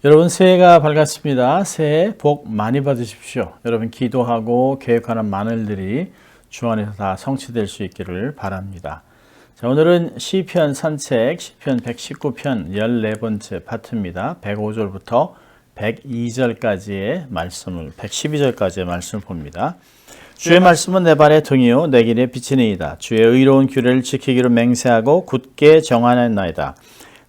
여러분 새해가 밝았습니다. 새해 복 많이 받으십시오. 여러분 기도하고 계획하는 많은 일들이 주 안에서 다 성취될 수 있기를 바랍니다. 자, 오늘은 시편 산책 시편 119편 14번째 파트입니다. 105절부터 102절까지의 말씀을 112절까지의 말씀을 봅니다. 주의 말씀은 내 발의 등이요 내 길에 비치니이다. 주의 의로운 규례를 지키기로 맹세하고 굳게 정하였나이다.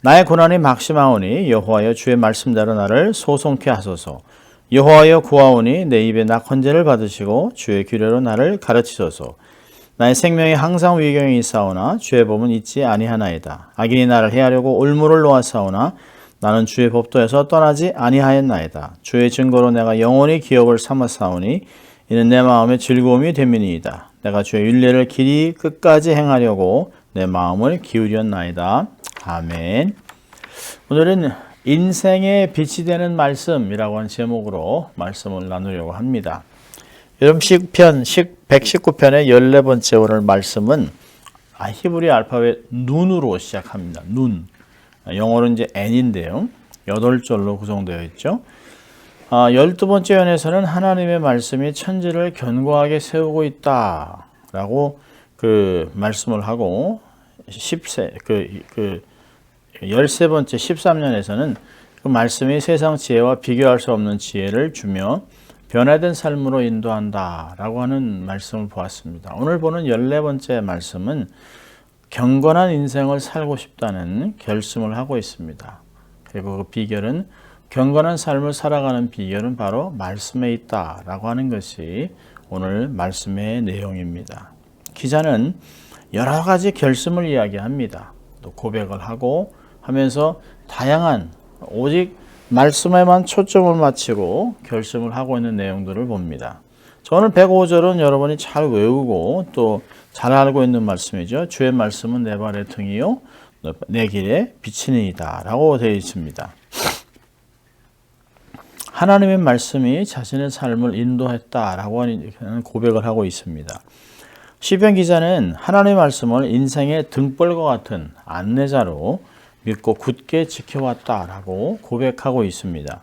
나의 고난이 막심하오니 여호와여 주의 말씀대로 나를 소송케 하소서. 여호와여 구하오니 내 입에 낙헌제를 받으시고 주의 규례로 나를 가르치소서. 나의 생명이 항상 위경에 있사오나 주의 법은 잊지 아니하나이다. 악인이 나를 해하려고 올무를 놓았사오나 나는 주의 법도에서 떠나지 아니하였나이다. 주의 증거로 내가 영원히 기업을 삼았사오니 이는 내 마음의 즐거움이 됨이니이다. 내가 주의 율례를 길이 끝까지 행하려고 내 마음을 기울였나이다. 아멘. 오늘은 인생의 빛이 되는 말씀이라고 하는 제목으로 말씀을 나누려고 합니다. 여러분 시편 119편의 14번째 오늘 말씀은 히브리 알파벳 눈으로 시작합니다. 눈. 영어로는 이제 N인데요. 8절로 구성되어 있죠. 12번째 연에서는 하나님의 말씀이 천지를 견고하게 세우고 있다라고 그 말씀을 하고 13번째 13년에서는 그 말씀이 세상 지혜와 비교할 수 없는 지혜를 주며 변화된 삶으로 인도한다라고 하는 말씀을 보았습니다. 오늘 보는 14번째 말씀은 경건한 인생을 살고 싶다는 결심을 하고 있습니다. 그리고 그 비결은 경건한 삶을 살아가는 비결은 바로 말씀에 있다라고 하는 것이 오늘 말씀의 내용입니다. 기자는 여러 가지 결심을 이야기합니다. 또 고백을 하고 하면서 다양한 오직 말씀에만 초점을 맞추고 결심을 하고 있는 내용들을 봅니다. 저는 105절은 여러분이 잘 외우고 또 잘 알고 있는 말씀이죠. 주의 말씀은 내 발의 등이요 내 길에 비치니이다 라고 되어 있습니다. 하나님의 말씀이 자신의 삶을 인도했다라고 하는 고백을 하고 있습니다. 시편 기자는 하나님의 말씀을 인생의 등불과 같은 안내자로 믿고 굳게 지켜왔다라고 고백하고 있습니다.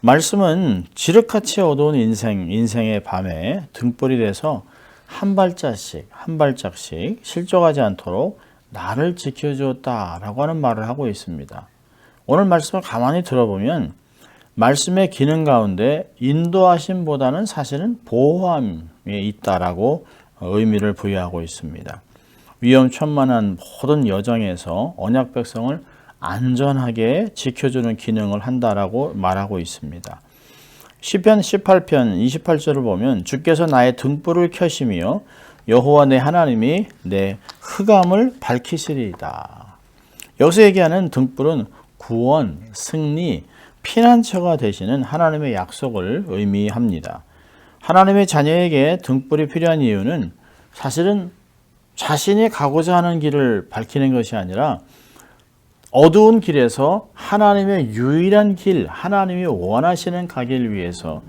말씀은 지륵같이 어두운 인생의 밤에 등불이 돼서 한 발짝씩 실족하지 않도록 나를 지켜주었다라고 하는 말을 하고 있습니다. 오늘 말씀을 가만히 들어보면 말씀의 기능 가운데 인도하심보다는 사실은 보호함에 있다라고 의미를 부여하고 있습니다. 위험천만한 모든 여정에서 언약 백성을 안전하게 지켜주는 기능을 한다라고 말하고 있습니다. 시편 18편 28절을 보면 주께서 나의 등불을 켜시며 여호와 내 하나님이 내 흑암을 밝히시리이다. 여기서 얘기하는 등불은 구원, 승리, 피난처가 되시는 하나님의 약속을 의미합니다. 하나님의 자녀에게 등불이 필요한 이유는 사실은 자신이 가고자 하는 길을 밝히는 것이 아니라 어두운 길에서 하나님의 유일한 길, 하나님이 원하시는 가기 위해서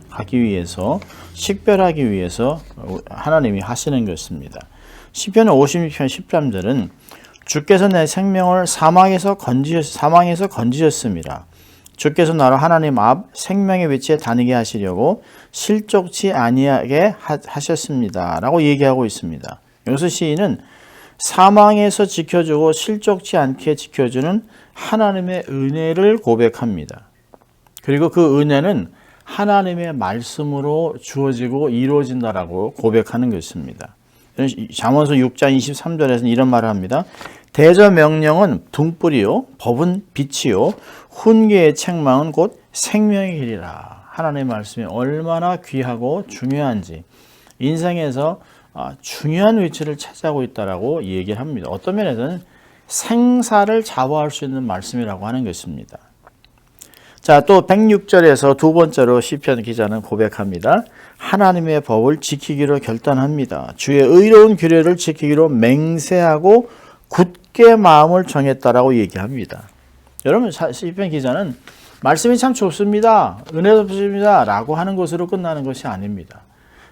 식별하기 위해서 하나님이 하시는 것입니다. 시편 56편 13절은 주께서 내 생명을 사망에서 건지셨습니다. 주께서 나로 하나님 앞 생명의 위치에 다니게 하시려고 실족치 아니하게 하셨습니다 라고 얘기하고 있습니다. 여기서 시인은 사망에서 지켜주고 실족치 않게 지켜주는 하나님의 은혜를 고백합니다. 그리고 그 은혜는 하나님의 말씀으로 주어지고 이루어진다라고 고백하는 것입니다. 잠언서 6장 23절에서는 이런 말을 합니다. 대저 명령은 등불이요 법은 빛이요 훈계의 책망은 곧 생명의 길이라. 하나님의 말씀이 얼마나 귀하고 중요한지 인생에서 중요한 위치를 차지하고 있다라고 얘기를 합니다. 어떤 면에서는 생사를 좌우할 수 있는 말씀이라고 하는 것입니다. 자, 또 106절에서 두 번째로 시편 기자는 고백합니다. 하나님의 법을 지키기로 결단합니다. 주의 의로운 규례를 지키기로 맹세하고 굳게 마음을 정했다라고 얘기합니다. 여러분 시편 기자는 말씀이 참 좋습니다. 은혜롭습니다 라고 하는 것으로 끝나는 것이 아닙니다.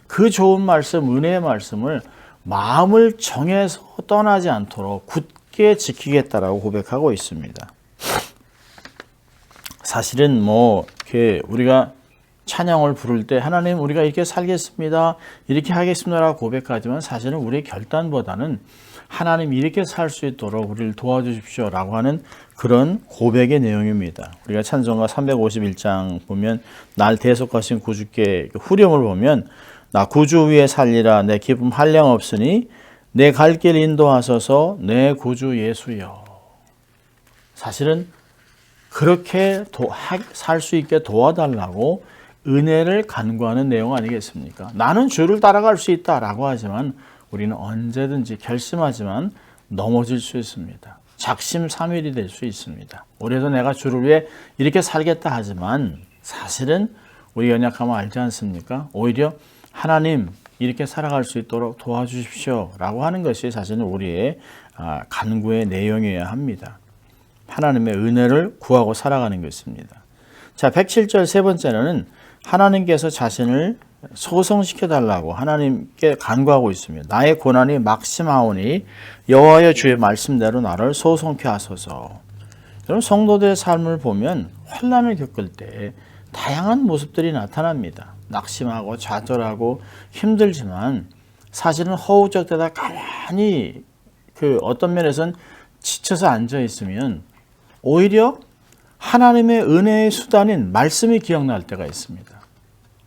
그 좋은 말씀, 은혜의 말씀을 마음을 정해서 떠나지 않도록 굳게 지키겠다라고 고백하고 있습니다. 사실은 뭐 이렇게 우리가 찬양을 부를 때 하나님 우리가 이렇게 살겠습니다. 이렇게 하겠습니다라고 고백하지만 사실은 우리의 결단보다는 하나님 이렇게 살 수 있도록 우리를 도와주십시오라고 하는 그런 고백의 내용입니다. 우리가 찬송가 351장 보면 날 대속하신 구주께 후렴을 보면 나 구주 위에 살리라 내 기쁨 한량 없으니 내 갈 길 인도하소서 내 구주 예수여. 사실은 그렇게 살 수 있게 도와달라고 은혜를 간구하는 내용 아니겠습니까? 나는 주를 따라갈 수 있다라고 하지만 우리는 언제든지 결심하지만 넘어질 수 있습니다. 작심삼일이 될 수 있습니다. 올해도 내가 주를 위해 이렇게 살겠다 하지만 사실은 우리 연약하면 알지 않습니까? 오히려 하나님 이렇게 살아갈 수 있도록 도와주십시오 라고 하는 것이 사실은 우리의 간구의 내용이어야 합니다. 하나님의 은혜를 구하고 살아가는 것입니다. 자, 107절 세 번째는 하나님께서 자신을 소성시켜달라고 하나님께 간구하고 있습니다. 나의 고난이 막심하오니 여호와여 주의 말씀대로 나를 소성케 하소서. 여러분 성도들의 삶을 보면 환난을 겪을 때 다양한 모습들이 나타납니다. 낙심하고 좌절하고 힘들지만 사실은 허우적대다 가만히 어떤 면에서는 지쳐서 앉아 있으면 오히려 하나님의 은혜의 수단인 말씀이 기억날 때가 있습니다.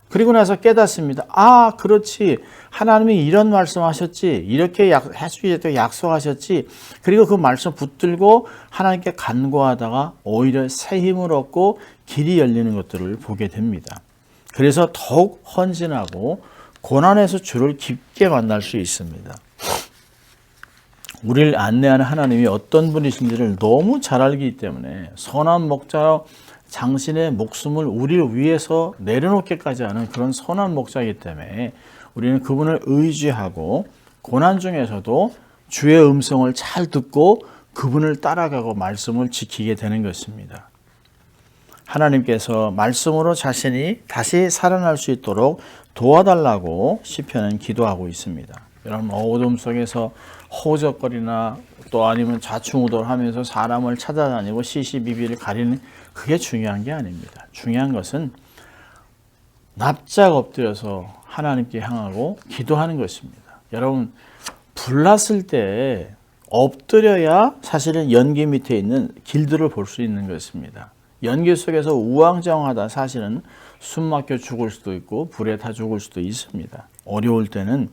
그리고 나서 깨닫습니다. 아, 그렇지. 하나님이 이런 말씀하셨지. 이렇게 해주시겠다고 약속하셨지. 그리고 그 말씀 붙들고 하나님께 간구하다가 오히려 새 힘을 얻고 길이 열리는 것들을 보게 됩니다. 그래서 더욱 헌신하고 고난에서 주를 깊게 만날 수 있습니다. 우리를 안내하는 하나님이 어떤 분이신지를 너무 잘 알기 때문에 선한 목자로 당신의 목숨을 우리를 위해서 내려놓기까지 하는 그런 선한 목자이기 때문에 우리는 그분을 의지하고 고난 중에서도 주의 음성을 잘 듣고 그분을 따라가고 말씀을 지키게 되는 것입니다. 하나님께서 말씀으로 자신이 다시 살아날 수 있도록 도와달라고 시편은 기도하고 있습니다. 여러분 어둠 속에서 허우적거리나 또 아니면 좌충우돌하면서 사람을 찾아다니고 시시비비를 가리는 그게 중요한 게 아닙니다. 중요한 것은 납작 엎드려서 하나님께 향하고 기도하는 것입니다. 여러분 불났을 때 엎드려야 사실은 연기 밑에 있는 길들을 볼 수 있는 것입니다. 연기 속에서 우왕좌왕하다 사실은 숨 막혀 죽을 수도 있고 불에 타 죽을 수도 있습니다. 어려울 때는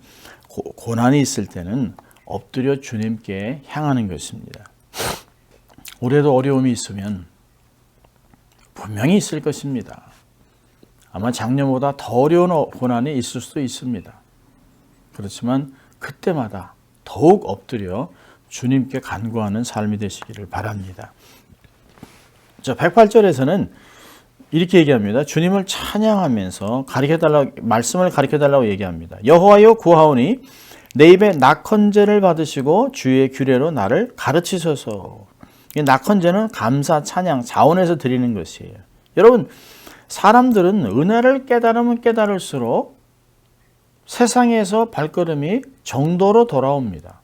고난이 있을 때는 엎드려 주님께 향하는 것입니다. 올해도 어려움이 있으면 분명히 있을 것입니다. 아마 작년보다 더 어려운 고난이 있을 수도 있습니다. 그렇지만 그때마다 더욱 엎드려 주님께 간구하는 삶이 되시기를 바랍니다. 자, 108절에서는 이렇게 얘기합니다. 주님을 찬양하면서 말씀을 가르쳐달라고 얘기합니다. 여호와여 구하오니 내 입에 낙헌제를 받으시고 주의 규례로 나를 가르치소서. 낙헌제는 감사, 찬양, 자원에서 드리는 것이에요. 여러분 사람들은 은혜를 깨달으면 깨달을수록 세상에서 발걸음이 정도로 돌아옵니다.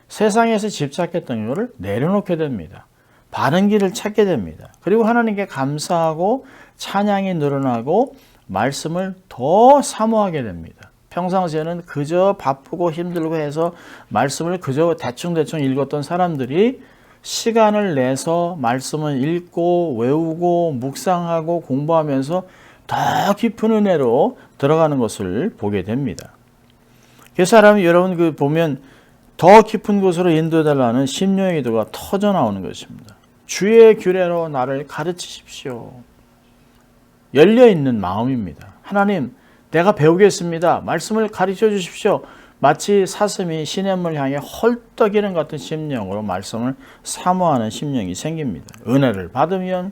세상에서 집착했던 것을 내려놓게 됩니다. 바른 길을 찾게 됩니다. 그리고 하나님께 감사하고 찬양이 늘어나고 말씀을 더 사모하게 됩니다. 평상시에는 그저 바쁘고 힘들고 해서 말씀을 그저 대충대충 읽었던 사람들이 시간을 내서 말씀을 읽고 외우고 묵상하고 공부하면서 더 깊은 은혜로 들어가는 것을 보게 됩니다. 그 사람이 여러분 보면 더 깊은 곳으로 인도해달라는 심령의 기도가 터져 나오는 것입니다. 주의 규례로 나를 가르치십시오. 열려있는 마음입니다. 하나님 내가 배우겠습니다. 말씀을 가르쳐 주십시오. 마치 사슴이 시냇물 향해 헐떡이는 같은 심령으로 말씀을 사모하는 심령이 생깁니다. 은혜를 받으면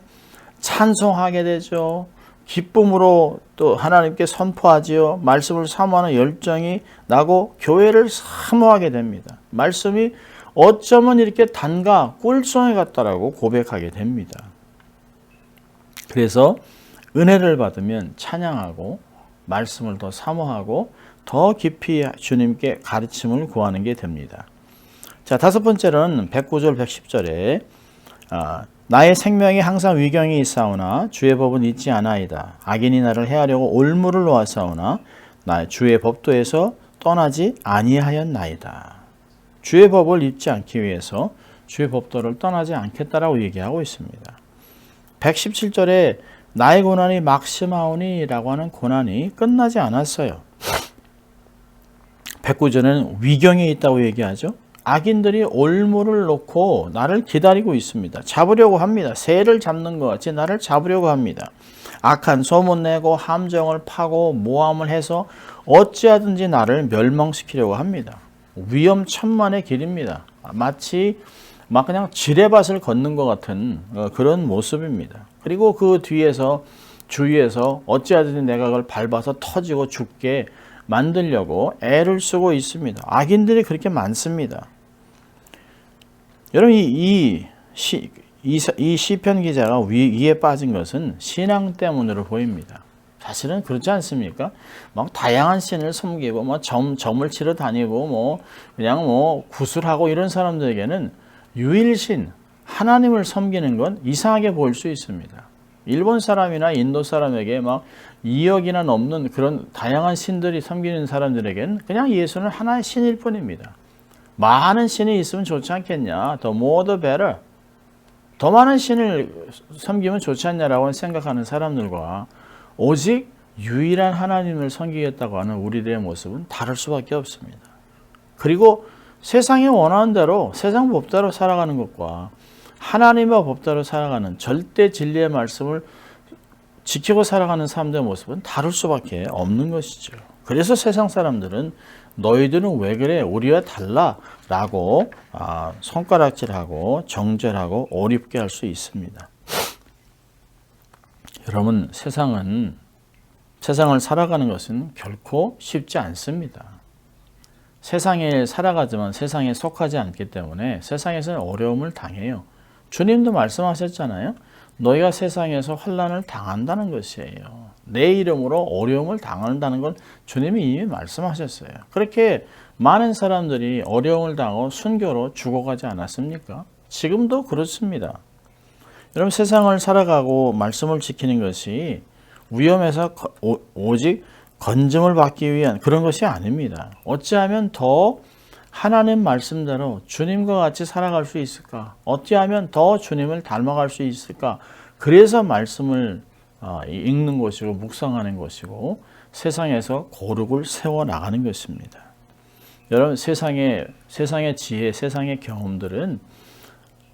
찬송하게 되죠. 기쁨으로 또 하나님께 선포하지요. 말씀을 사모하는 열정이 나고 교회를 사모하게 됩니다. 말씀이 어쩌면 이렇게 단가 꿀송이 같다라고 고백하게 됩니다. 그래서 은혜를 받으면 찬양하고 말씀을 더 사모하고 더 깊이 주님께 가르침을 구하는 게 됩니다. 자, 다섯 번째는 109절 110절에 나의 생명이 항상 위경이 있사오나 주의 법은 잊지 아나이다. 악인이 나를 해하려고 올무를 놓았사오나 나의 주의 법도에서 떠나지 아니하였나이다. 주의 법을 잊지 않기 위해서 주의 법도를 떠나지 않겠다라고 얘기하고 있습니다. 117절에 나의 고난이 막심하오니 라고 하는 고난이 끝나지 않았어요. 109절에는 위경에 있다고 얘기하죠. 악인들이 올무를 놓고 나를 기다리고 있습니다. 잡으려고 합니다. 새를 잡는 것 같이 나를 잡으려고 합니다. 악한 소문내고 함정을 파고 모함을 해서 어찌하든지 나를 멸망시키려고 합니다. 위험천만의 길입니다. 마치 막 그냥 지뢰밭을 걷는 것 같은 그런 모습입니다. 그리고 그 뒤에서 주위에서 어찌하든지 내가 그걸 밟아서 터지고 죽게 만들려고 애를 쓰고 있습니다. 악인들이 그렇게 많습니다. 여러분 이 시편 기자가 위에 빠진 것은 신앙 때문으로 보입니다. 사실은 그렇지 않습니까? 막 다양한 신을 섬기고 뭐 점을 치러 다니고 뭐 그냥 뭐 구슬하고 이런 사람들에게는 유일신 하나님을 섬기는 건 이상하게 보일 수 있습니다. 일본 사람이나 인도 사람에게 막 2억이나 넘는 그런 다양한 신들이 섬기는 사람들에게는 그냥 예수는 하나의 신일 뿐입니다. 많은 신이 있으면 좋지 않겠냐? The more the better. 더 많은 신을 섬기면 좋지 않냐라고 생각하는 사람들과 오직 유일한 하나님을 섬기겠다고 하는 우리들의 모습은 다를 수밖에 없습니다. 그리고 세상이 원하는 대로 세상 법대로 살아가는 것과 하나님의 법대로 살아가는 절대 진리의 말씀을 지키고 살아가는 사람들의 모습은 다를 수밖에 없는 것이죠. 그래서 세상 사람들은 너희들은 왜 그래? 우리와 달라 라고 손가락질하고 정죄하고 어렵게 할 수 있습니다. 여러분 세상을 살아가는 것은 결코 쉽지 않습니다. 세상에 살아가지만 세상에 속하지 않기 때문에 세상에서는 어려움을 당해요. 주님도 말씀하셨잖아요. 너희가 세상에서 환난을 당한다는 것이에요. 내 이름으로 어려움을 당한다는 건 주님이 이미 말씀하셨어요. 그렇게 많은 사람들이 어려움을 당하고 순교로 죽어가지 않았습니까? 지금도 그렇습니다. 여러분 세상을 살아가고 말씀을 지키는 것이 위험에서 오직 건짐을 받기 위한 그런 것이 아닙니다. 어찌하면 더 하나님 말씀대로 주님과 같이 살아갈 수 있을까? 어찌하면 더 주님을 닮아갈 수 있을까? 그래서 말씀을 읽는 것이고 묵상하는 것이고 세상에서 고룩을 세워나가는 것입니다. 여러분 세상의 지혜, 세상의 경험들은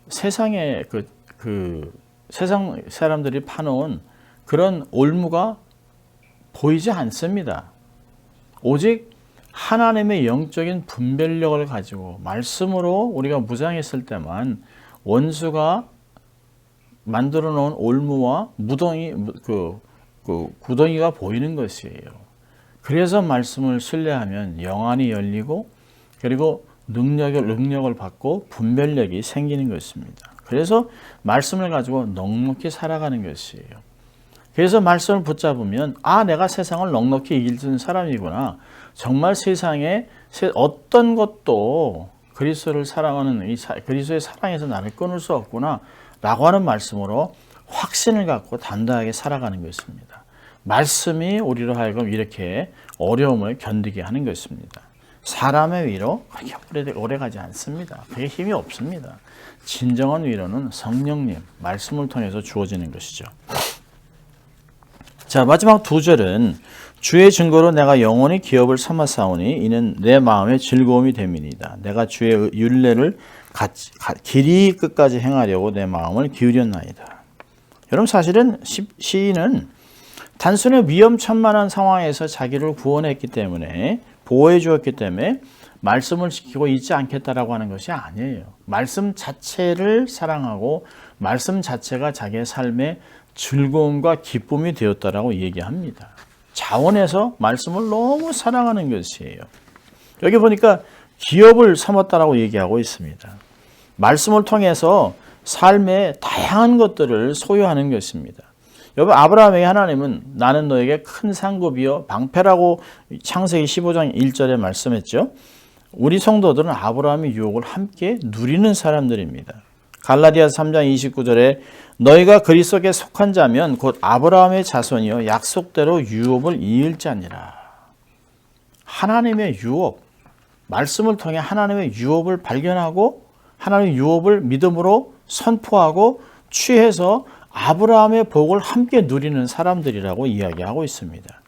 세상의 세상 사람들이 파놓은 그런 올무가 보이지 않습니다. 오직 하나님의 영적인 분별력을 가지고 말씀으로 우리가 무장했을 때만 원수가 만들어 놓은 올무와 구덩이가 보이는 것이에요. 그래서 말씀을 신뢰하면 영안이 열리고 그리고 능력을 받고 분별력이 생기는 것입니다. 그래서 말씀을 가지고 넉넉히 살아가는 것이에요. 그래서 말씀을 붙잡으면 내가 세상을 넉넉히 이길 수 있는 사람이구나. 정말 세상에 어떤 것도 그리스도를 사랑하는 그리스도의 사랑에서 나를 끊을 수 없구나 라고 하는 말씀으로 확신을 갖고 단단하게 살아가는 것입니다. 말씀이 우리로 하여금 이렇게 어려움을 견디게 하는 것입니다. 사람의 위로 그렇게 오래가지 않습니다. 그게 힘이 없습니다. 진정한 위로는 성령님, 말씀을 통해서 주어지는 것이죠. 자, 마지막 2절은 주의 증거로 내가 영원히 기업을 삼았사오니 이는 내 마음의 즐거움이 됨이니이다. 내가 주의 율례를 길이 끝까지 행하려고 내 마음을 기울였나이다. 여러분 사실은 시인은 단순히 위험천만한 상황에서 자기를 구원했기 때문에 보호해 주었기 때문에 말씀을 지키고 잊지 않겠다라고 하는 것이 아니에요. 말씀 자체를 사랑하고 말씀 자체가 자기의 삶의 즐거움과 기쁨이 되었다라고 얘기합니다. 자원에서 말씀을 너무 사랑하는 것이에요. 여기 보니까 기업을 삼았다라고 얘기하고 있습니다. 말씀을 통해서 삶의 다양한 것들을 소유하는 것입니다. 여러분 아브라함에게 하나님은 나는 너에게 큰 상급이요 방패라고 창세기 15장 1절에 말씀했죠. 우리 성도들은 아브라함의 유혹을 함께 누리는 사람들입니다. 갈라디아서 3장 29절에 너희가 그리스도께 속한 자면 곧 아브라함의 자손이요 약속대로 유업을 이을 자니라. 하나님의 유업, 말씀을 통해 하나님의 유업을 발견하고 하나님의 유업을 믿음으로 선포하고 취해서 아브라함의 복을 함께 누리는 사람들이라고 이야기하고 있습니다.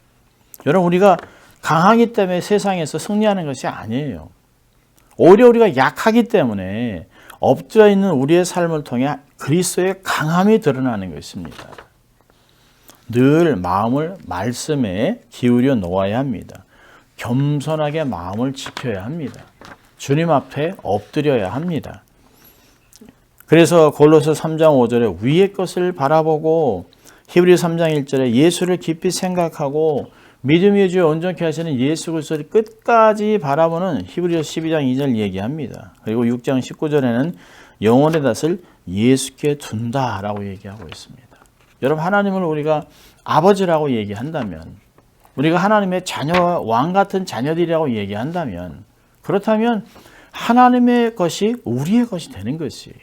여러분, 우리가 강하기 때문에 세상에서 승리하는 것이 아니에요. 오히려 우리가 약하기 때문에 엎드려 있는 우리의 삶을 통해 그리스도의 강함이 드러나는 것입니다. 늘 마음을 말씀에 기울여 놓아야 합니다. 겸손하게 마음을 지켜야 합니다. 주님 앞에 엎드려야 합니다. 그래서 골로새 3장 5절에 위의 것을 바라보고 히브리서 3장 1절에 예수를 깊이 생각하고 믿음의 주에 온전케 하시는 예수 그리스도를 끝까지 바라보는 히브리서 12장 2절 얘기합니다. 그리고 6장 19절에는 영혼의 닷을 예수께 둔다라고 얘기하고 있습니다. 여러분, 하나님을 우리가 아버지라고 얘기한다면, 우리가 하나님의 자녀와 왕 같은 자녀들이라고 얘기한다면, 그렇다면 하나님의 것이 우리의 것이 되는 것이에요.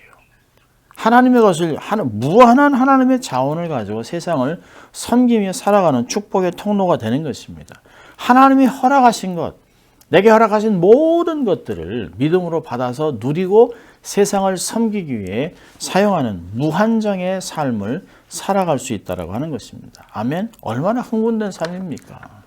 하나님의 것을, 무한한 하나님의 자원을 가지고 세상을 섬기며 살아가는 축복의 통로가 되는 것입니다. 하나님이 허락하신 것, 내게 허락하신 모든 것들을 믿음으로 받아서 누리고 세상을 섬기기 위해 사용하는 무한정의 삶을 살아갈 수 있다고 하는 것입니다. 아멘. 얼마나 흥분된 삶입니까?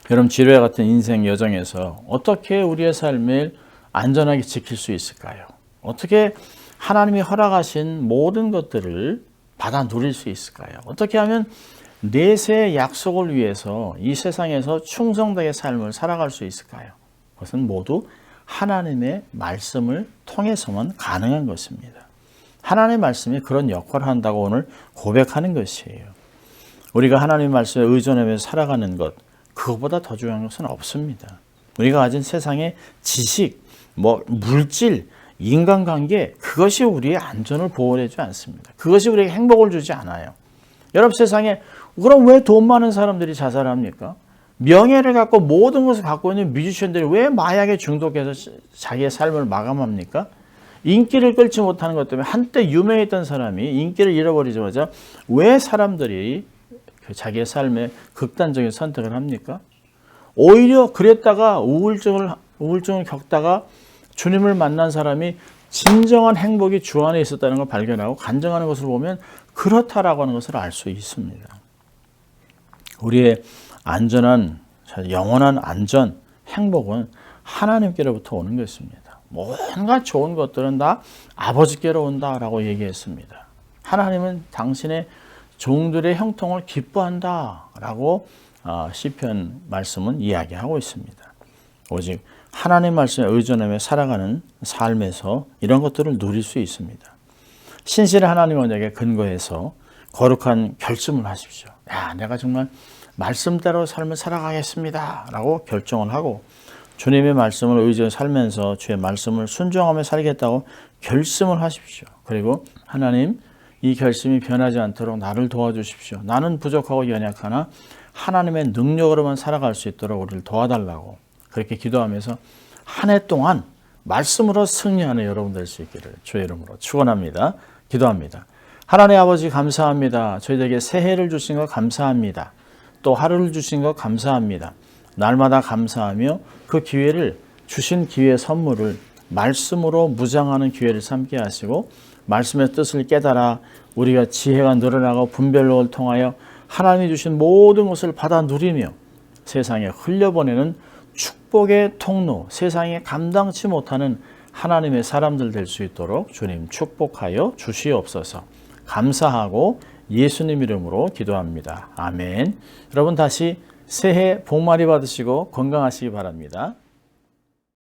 여러분, 지뢰와 같은 인생 여정에서 어떻게 우리의 삶을 안전하게 지킬 수 있을까요? 어떻게 하나님이 허락하신 모든 것들을 받아 누릴 수 있을까요? 어떻게 하면 내세의 약속을 위해서 이 세상에서 충성되게 삶을 살아갈 수 있을까요? 그것은 모두 하나님의 말씀을 통해서만 가능한 것입니다. 하나님의 말씀이 그런 역할을 한다고 오늘 고백하는 것이에요. 우리가 하나님의 말씀에 의존하면서 살아가는 것, 그것보다 더 중요한 것은 없습니다. 우리가 가진 세상의 지식, 물질, 인간관계, 그것이 우리의 안전을 보호해주지 않습니다. 그것이 우리에게 행복을 주지 않아요. 여러분, 세상에 그럼 왜 돈 많은 사람들이 자살합니까? 명예를 갖고 모든 것을 갖고 있는 뮤지션들이 왜 마약에 중독해서 자기의 삶을 마감합니까? 인기를 끌지 못하는 것 때문에 한때 유명했던 사람이 인기를 잃어버리자마자 왜 사람들이 자기의 삶에 극단적인 선택을 합니까? 오히려 그랬다가 우울증을 겪다가 주님을 만난 사람이 진정한 행복이 주 안에 있었다는 걸 발견하고 간증하는 것을 보면 그렇다라고 하는 것을 알 수 있습니다. 우리의 안전한, 영원한 안전, 행복은 하나님께로부터 오는 것입니다. 뭔가 좋은 것들은 다 아버지께로 온다라고 얘기했습니다. 하나님은 당신의 종들의 형통을 기뻐한다라고 시편 말씀은 이야기하고 있습니다. 오직 하나님 말씀에 의존하며 살아가는 삶에서 이런 것들을 누릴 수 있습니다. 신실한 하나님 언약에 근거해서 거룩한 결심을 하십시오. 내가 정말 말씀대로 삶을 살아가겠습니다 라고 결정을 하고 주님의 말씀을 의지해 살면서 주의 말씀을 순종하며 살겠다고 결심을 하십시오. 그리고 하나님, 이 결심이 변하지 않도록 나를 도와주십시오. 나는 부족하고 연약하나 하나님의 능력으로만 살아갈 수 있도록 우리를 도와달라고 그렇게 기도하면서 한 해 동안 말씀으로 승리하는 여러분 될 수 있기를 주의 이름으로 축원합니다. 기도합니다. 하나님 아버지, 감사합니다. 저희들에게 새해를 주신 것 감사합니다. 또 하루를 주신 것 감사합니다. 날마다 감사하며 그 기회를, 주신 기회의 선물을 말씀으로 무장하는 기회를 삼게 하시고 말씀의 뜻을 깨달아 우리가 지혜가 늘어나고 분별력을 통하여 하나님이 주신 모든 것을 받아 누리며 세상에 흘려보내는 축복의 통로, 세상에 감당치 못하는 하나님의 사람들 될 수 있도록 주님 축복하여 주시옵소서. 감사하고 예수님 이름으로 기도합니다. 아멘. 여러분, 다시 새해 복 많이 받으시고 건강하시기 바랍니다.